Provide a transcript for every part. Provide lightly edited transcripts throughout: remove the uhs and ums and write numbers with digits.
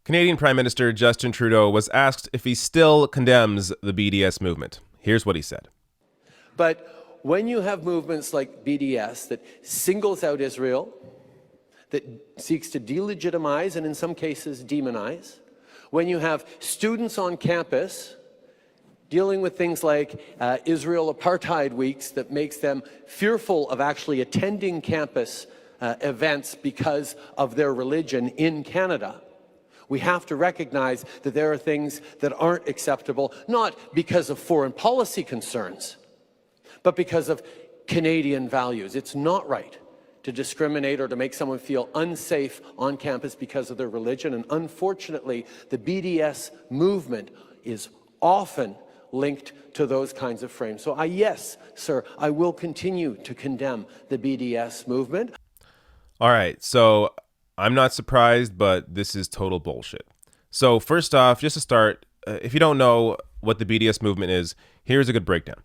Canadian Prime Minister Justin Trudeau was asked if he still condemns the BDS movement. Here's what he said. But when you have movements like BDS that singles out Israel, that seeks to delegitimize and in some cases demonize, when you have students on campus dealing with things like Israel Apartheid Weeks that makes them fearful of actually attending campus events because of their religion in Canada, we have to recognize that there are things that aren't acceptable, not because of foreign policy concerns, but because of Canadian values. It's not right to discriminate or to make someone feel unsafe on campus because of their religion. And unfortunately, the BDS movement is often linked to those kinds of frames. So yes, sir, I will continue to condemn the BDS movement. All right, so I'm not surprised, but this is total bullshit. So first off, just to start, if you don't know what the BDS movement is, here's a good breakdown.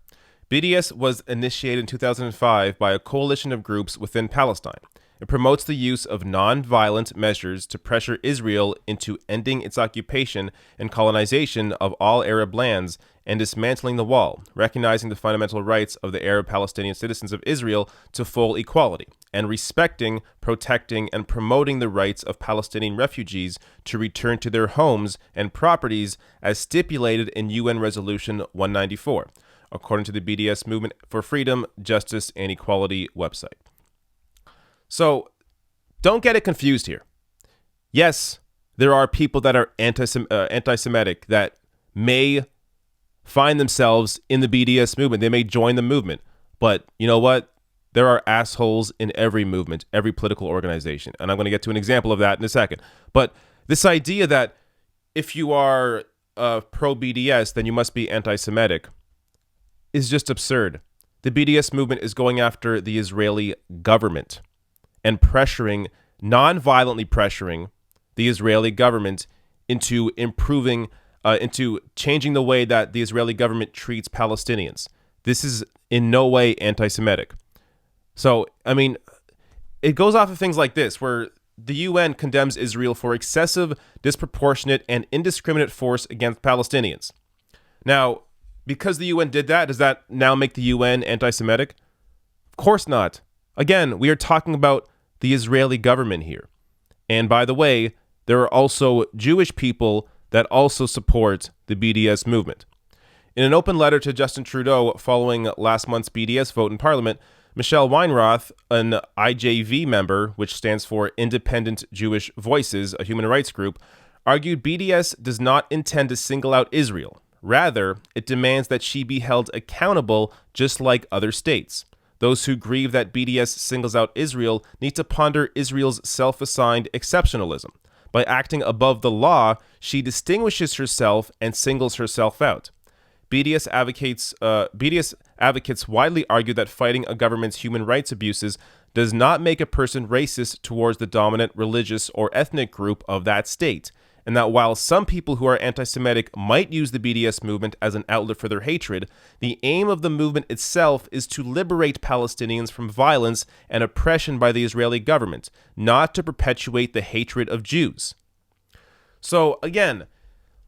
BDS was initiated in 2005 by a coalition of groups within Palestine. It promotes the use of non-violent measures to pressure Israel into ending its occupation and colonization of all Arab lands and dismantling the wall, recognizing the fundamental rights of the Arab Palestinian citizens of Israel to full equality, and respecting, protecting, and promoting the rights of Palestinian refugees to return to their homes and properties as stipulated in UN Resolution 194, according to the BDS Movement for Freedom, Justice, and Equality website. So, don't get it confused here. Yes, there are people that are anti-Semitic that may find themselves in the BDS movement. They may join the movement. But you know what? There are assholes in every movement, every political organization. And I'm going to get to an example of that in a second. But this idea that if you are pro-BDS, then you must be anti-Semitic is just absurd. The BDS movement is going after the Israeli government and non-violently pressuring the Israeli government into improving, into changing the way that the Israeli government treats Palestinians. This is in no way anti-Semitic. So, I mean, it goes off of things like this, where the UN condemns Israel for excessive, disproportionate, and indiscriminate force against Palestinians. Now, because the UN did that, does that now make the UN anti-Semitic? Of course not. Again, we are talking about the Israeli government here. And by the way, there are also Jewish people that also support the BDS movement. In an open letter to Justin Trudeau following last month's BDS vote in Parliament, Michelle Weinroth, an IJV member, which stands for Independent Jewish Voices, a human rights group, argued BDS does not intend to single out Israel. Rather, it demands that she be held accountable just like other states. Those who grieve that BDS singles out Israel need to ponder Israel's self-assigned exceptionalism. By acting above the law, she distinguishes herself and singles herself out. BDS advocates widely argue that fighting a government's human rights abuses does not make a person racist towards the dominant religious or ethnic group of that state, and that while some people who are anti-Semitic might use the BDS movement as an outlet for their hatred, the aim of the movement itself is to liberate Palestinians from violence and oppression by the Israeli government, not to perpetuate the hatred of Jews. So again,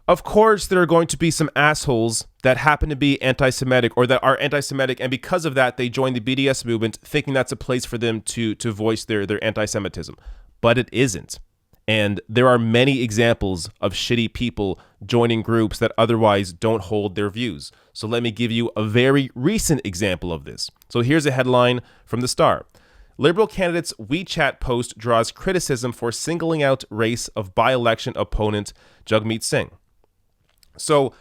of course there are going to be some assholes that happen to be anti-Semitic or that are anti-Semitic, and because of that they join the BDS movement thinking that's a place for them to voice their anti-Semitism. But it isn't. And there are many examples of shitty people joining groups that otherwise don't hold their views. So let me give you a very recent example of this. So here's a headline from The Star. Liberal candidate's WeChat post draws criticism for singling out race of by-election opponent Jagmeet Singh. So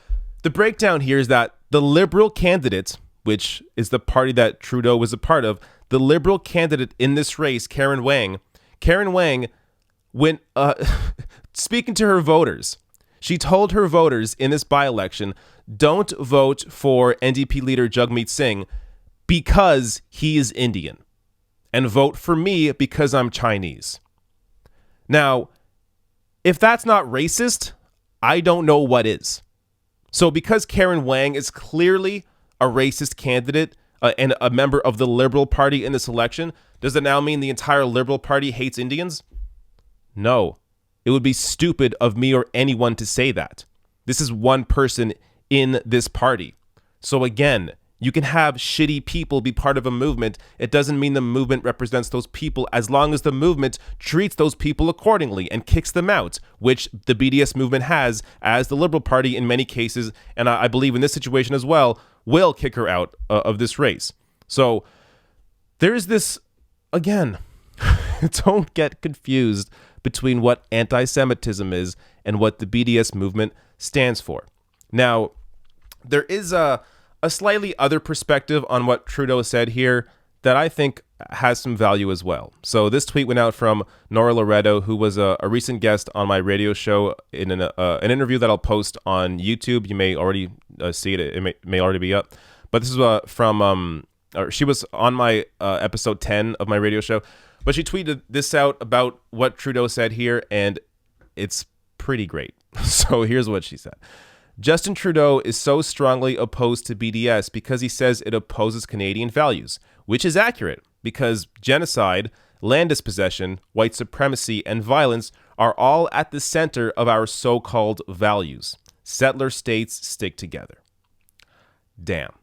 the breakdown here is that the Liberal candidate, which is the party that Trudeau was a part of, the Liberal candidate in this race, Karen Wang, when speaking to her voters, she told her voters in this by-election, don't vote for NDP leader Jagmeet Singh because he is Indian, and vote for me because I'm Chinese. Now, if that's not racist, I don't know what is. So because Karen Wang is clearly a racist candidate and a member of the Liberal Party in this election, does it now mean the entire Liberal Party hates Indians? No. It would be stupid of me or anyone to say that. This is one person in this party. So again, you can have shitty people be part of a movement. It doesn't mean the movement represents those people as long as the movement treats those people accordingly and kicks them out, which the BDS movement has, as the Liberal Party in many cases, and I believe in this situation as well, will kick her out of this race. So there's this, again, don't get confused between what anti-Semitism is and what the BDS movement stands for. Now, there is a slightly other perspective on what Trudeau said here that I think has some value as well. So this tweet went out from Nora Loreto, who was a recent guest on my radio show in an interview that I'll post on YouTube. You may already see it. It may already be up. But this is she was on my episode 10 of my radio show. But she tweeted this out about what Trudeau said here, and it's pretty great. So here's what she said. Justin Trudeau is so strongly opposed to BDS because he says it opposes Canadian values, which is accurate because genocide, land dispossession, white supremacy, and violence are all at the center of our so-called values. Settler states stick together. Damn.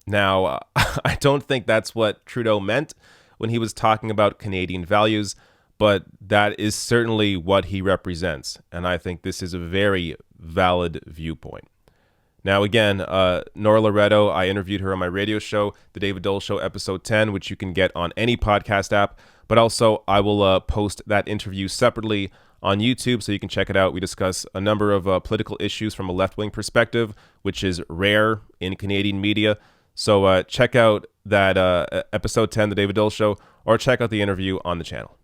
Now, I don't think that's what Trudeau meant when he was talking about Canadian values, but that is certainly what he represents, and I think this is a very valid viewpoint. Now, again, Nora Loreto, I interviewed her on my radio show, The David Dole Show, episode 10, which you can get on any podcast app, but also I will post that interview separately on YouTube, so you can check it out. We discuss a number of political issues from a left-wing perspective, which is rare in Canadian media. So check out that episode 10, The David Dole Show, or check out the interview on the channel.